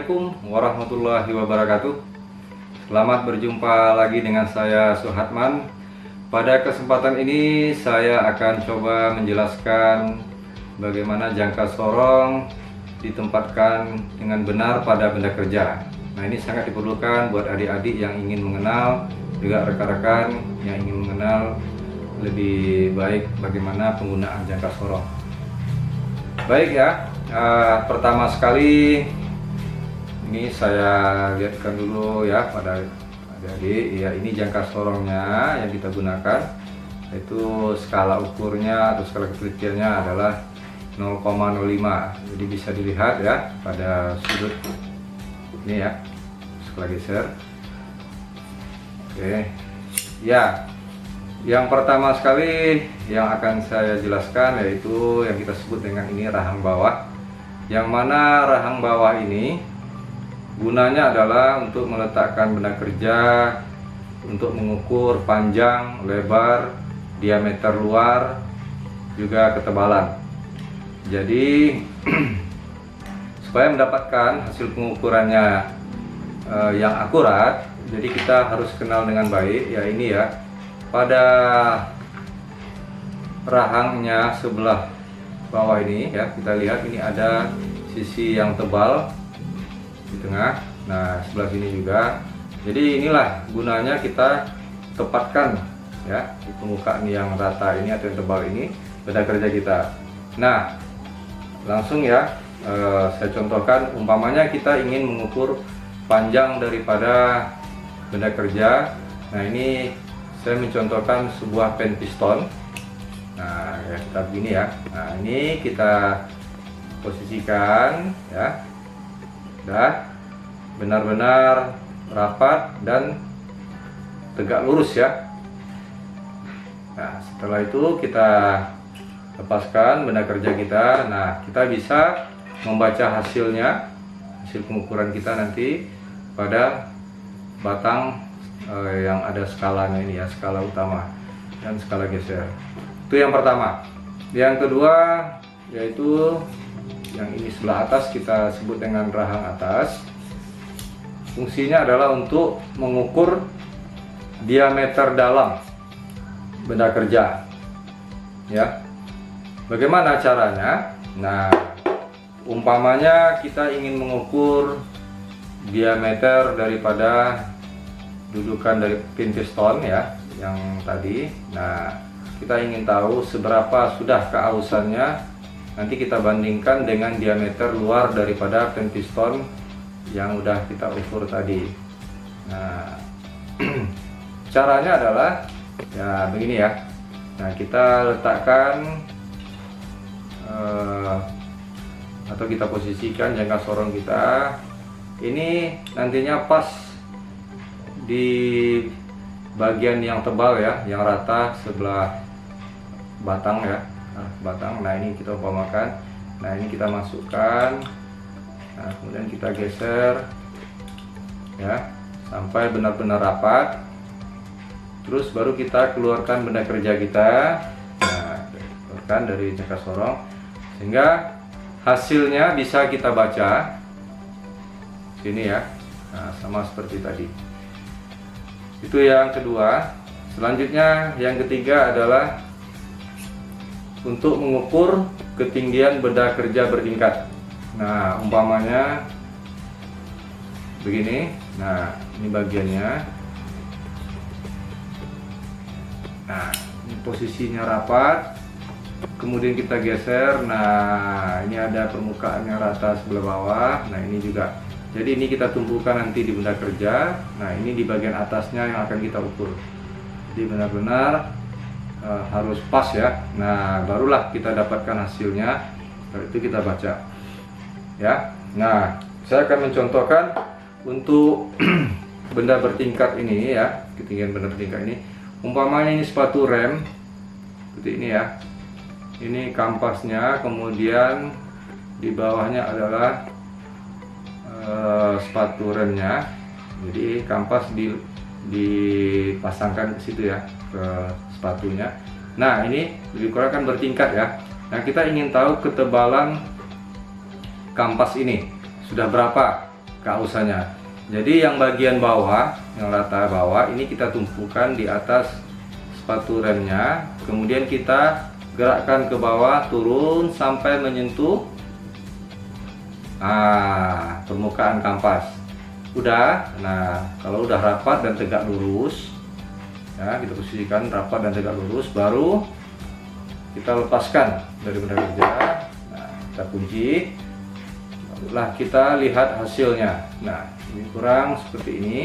Assalamualaikum warahmatullahi wabarakatuh. Selamat berjumpa lagi dengan saya Suhatman. Pada kesempatan ini saya akan coba menjelaskan bagaimana jangka sorong ditempatkan dengan benar pada benda kerja. Nah, ini sangat diperlukan buat adik-adik yang ingin mengenal, juga rekan-rekan yang ingin mengenal lebih baik bagaimana penggunaan jangka sorong. Baik ya, pertama sekali ini saya lihatkan dulu ya pada adik-adik. Ya, ini jangka sorongnya yang kita gunakan, yaitu skala ukurnya atau skala ketelitiannya adalah 0,05. Jadi bisa dilihat ya pada sudut ini ya. Setelah geser. Oke. Ya. Yang pertama sekali yang akan saya jelaskan yaitu yang kita sebut dengan ini rahang bawah. Yang mana rahang bawah ini gunanya adalah untuk meletakkan benda kerja, untuk mengukur panjang, lebar, diameter luar, juga ketebalan. Jadi supaya mendapatkan hasil pengukurannya yang akurat, jadi kita harus kenal dengan baik ya ini ya. Pada rahangnya sebelah bawah ini ya, kita lihat ini ada sisi yang tebal di tengah. Nah, sebelah sini juga. Jadi inilah gunanya kita tepatkan ya di permukaan yang rata ini atau yang tebal ini benda kerja kita. Nah, langsung ya saya contohkan, umpamanya kita ingin mengukur panjang daripada benda kerja. Nah, ini saya mencontohkan sebuah pen piston. Nah, ya kita begini ya. Nah, ini kita posisikan ya. Udah benar-benar rapat dan tegak lurus ya. Nah, setelah itu kita lepaskan benda kerja kita. Nah, kita bisa membaca hasilnya, hasil pengukuran kita nanti pada batang yang ada skalanya ini ya, skala utama dan skala geser. Itu yang pertama. Yang kedua yaitu yang ini sebelah atas, kita sebut dengan rahang atas. Fungsinya adalah untuk mengukur diameter dalam benda kerja ya. Bagaimana caranya? Nah, umpamanya kita ingin mengukur diameter daripada dudukan dari pin piston ya yang tadi. Nah, kita ingin tahu seberapa sudah keausannya. Nanti kita bandingkan dengan diameter luar daripada pin piston yang udah kita ukur tadi. Nah, caranya adalah ya begini ya. Nah, kita letakkan atau kita posisikan jangka sorong kita ini nantinya pas di bagian yang tebal ya, yang rata sebelah batang ya, batang. Nah, ini kita umpamakan. Nah, ini kita masukkan. Nah, kemudian kita geser ya sampai benar-benar rapat. Terus baru kita keluarkan benda kerja kita. Nah, keluarkan dari jangka sorong sehingga hasilnya bisa kita baca sini ya. Nah, sama seperti tadi. Itu yang kedua. Selanjutnya yang ketiga adalah untuk mengukur ketinggian benda kerja bertingkat. Nah, umpamanya begini. Nah, ini bagiannya. Nah, ini posisinya rapat. Kemudian kita geser. Nah, ini ada permukaan yang rata sebelah bawah. Nah, ini juga. Jadi ini kita tumpukan nanti di benda kerja. Nah, ini di bagian atasnya yang akan kita ukur. Jadi benar-benar harus pas ya. Nah, barulah kita dapatkan hasilnya. Setelah itu kita baca. Ya. Nah, saya akan mencontohkan untuk benda bertingkat ini ya, ketinggian benda bertingkat ini. Umpamanya ini sepatu rem seperti ini ya. Ini kampasnya, kemudian di bawahnya adalah sepatu remnya. Jadi kampas dipasangkan ke situ ya, ke sepatunya. Nah, ini lebih kurang kan bertingkat ya. Nah, kita ingin tahu ketebalan kampas ini sudah berapa kausannya. Jadi yang bagian bawah, yang rata bawah ini kita tumpukan di atas sepatu remnya, kemudian kita gerakkan ke bawah turun sampai menyentuh permukaan kampas. Udah. Nah, kalau udah rapat dan tegak lurus ya, kita posisikan rapat dan tegak lurus, baru kita lepaskan dari benda kerja. Nah, kita kunci, barulah kita lihat hasilnya. Nah, ini kurang seperti ini.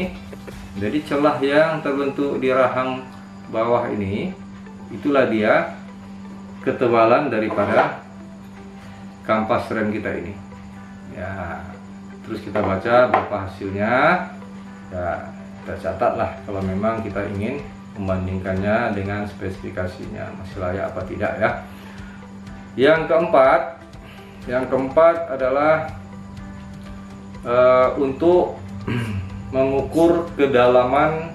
Jadi celah yang terbentuk di rahang bawah ini, itulah dia ketebalan daripada kampas rem kita ini ya. Terus kita baca berapa hasilnya ya, kita catatlah kalau memang kita ingin membandingkannya dengan spesifikasinya masih layak apa tidak ya. Yang keempat adalah untuk mengukur kedalaman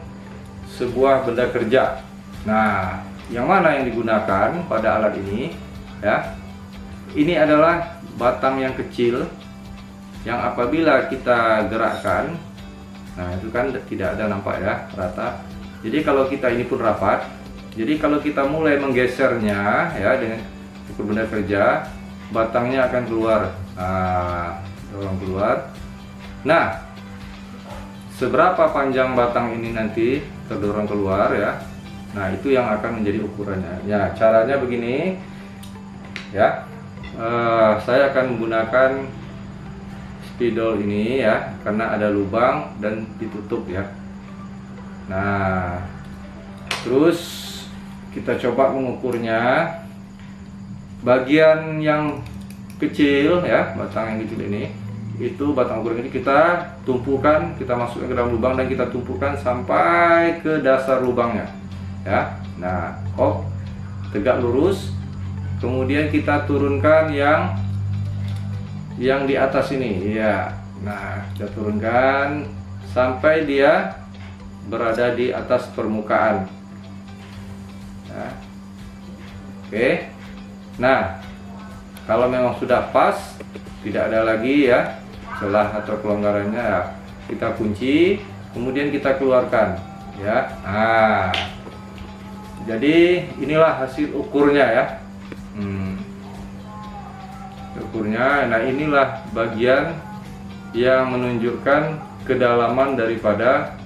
sebuah benda kerja. Nah, yang mana yang digunakan pada alat ini ya? Ini adalah batang yang kecil yang apabila kita gerakkan, nah itu kan tidak ada nampak ya, rata. Jadi kalau kita ini pun rapat, jadi kalau kita mulai menggesernya ya dengan ukur benda kerja, batangnya akan keluar, dorong keluar. Nah, seberapa panjang batang ini nanti terdorong keluar ya, nah itu yang akan menjadi ukurannya. Ya, caranya begini ya, saya akan menggunakan spidol ini ya, karena ada lubang dan ditutup ya. Nah, terus kita coba mengukurnya. Bagian yang kecil ya, batang yang kecil ini, itu batang ukur ini kita tumpukan, kita masukkan ke dalam lubang dan kita tumpukan sampai ke dasar lubangnya ya. Nah, tegak lurus, kemudian kita turunkan yang di atas ini ya. Nah, kita turunkan sampai dia berada di atas permukaan ya. Oke. Nah, kalau memang sudah pas, tidak ada lagi ya celah atau kelonggarannya ya, kita kunci, kemudian kita keluarkan ya. Nah, jadi inilah hasil ukurnya ya. Ukurnya. Nah, inilah bagian yang menunjukkan kedalaman daripada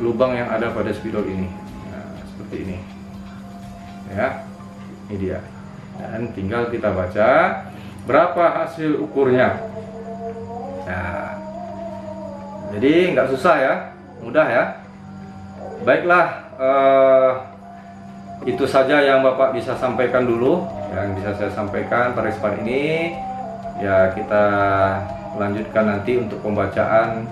lubang yang ada pada spidol ini. Nah, seperti ini ya, ini dia. Dan tinggal kita baca berapa hasil ukurnya. Nah, jadi nggak susah ya, mudah ya. Baiklah, itu saja yang Bapak bisa sampaikan dulu, yang bisa saya sampaikan pada kesempatan ini. Ya, kita lanjutkan nanti untuk pembacaan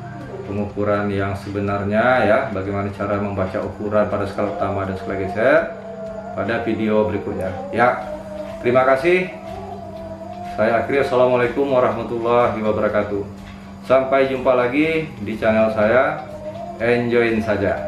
pengukuran yang sebenarnya ya, bagaimana cara membaca ukuran pada skala utama dan skala geser pada video berikutnya ya. Terima kasih. Saya akhiri. Assalamualaikum warahmatullahi wabarakatuh. Sampai jumpa lagi di channel saya. Enjoyin saja.